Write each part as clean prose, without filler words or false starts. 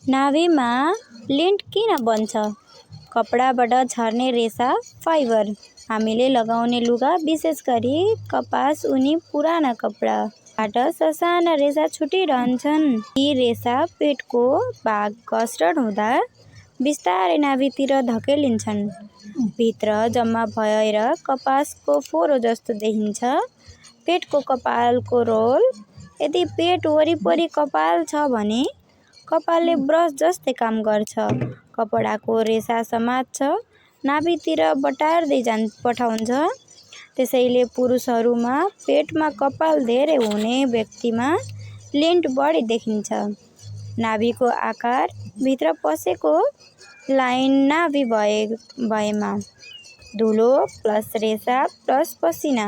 नाभिमा lint किन बन्छ? कपडाबाट झर्ने रेसा फाइबर। हामीले लगाउने लुगा विशेष गरी कपास उनी पुराना कपडाबाट ससाना रेसा छुटिरहन्छन्। यी रेसा पेटको भाग कसरत हुँदा बिस्तारै नाभितिर धकेलिन्छन्। भित्र जम्मा भएर कपासको फोरो जस्तो देखिन्छ। पेटको कपालको रोल। यदि पेट वरिपरि कपाल छ भने कपालले ब्रस जस्तै काम गर्छ। कपडाको रेसा समात्छ, नाभितिर बटार्दै पठाउँछ। त्यसैले पुरुषहरूमा पेटमा कपाल धेरै हुने व्यक्तिमा लिन्ट बढी देखिन्छ। नाभिको आकार भित्र पसेको लाइन नाभि भएमा धुलो प्लस रेसा प्लस पसिना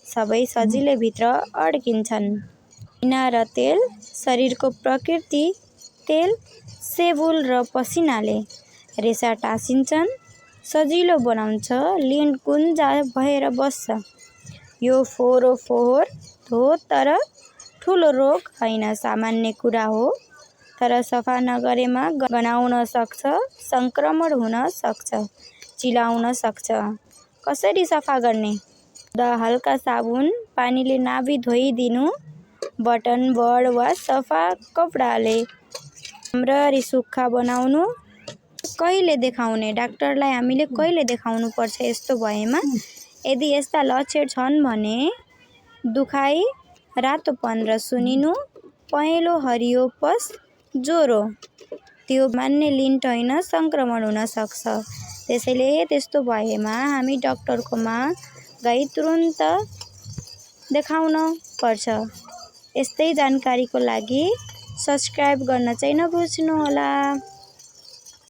सबै सजिलै भित्र अड्किन्छन्। पसिना र तेल। शरीरको प्रकृति तेल, सेबुल र पसिनाले रेसा टाँसिन्छन्, सजिलो बनाउँछ, लिन्ट गुन्जा भएर बस्छ। यो फोहोर हो तर ठुलो रोग होइन, सामान्य कुरा हो। तर सफा नगरेमा गनाउन सक्छ, सङ्क्रमण हुन सक्छ, चिलाउन सक्छ। कसरी सफा गर्ने? हल्का साबुन पानीले नाभि धोइदिनु। बटन बड वा सफा कपडाले राम्ररी सुक्खा बनाउनु। कहिले देखाउने? डाक्टरलाई हामीले कहिले देखाउनु पर्छ यस्तो भएमा? यदि यस्ता लक्षण छन् भने दुखाइ, रातोपन र सुनिनु, पहेँलो हरियो पस, ज्वरो, त्यो मान्ने लिन्ट होइन, सङ्क्रमण हुन सक्छ। त्यसैले त्यस्तो भएमा हामी डाक्टरकोमा गई तुरुन्त देखाउन पर्छ। यस्तै जानकारीको लागि सब्स्क्राइब गर्न चाहिँ नबिर्सनुहोला।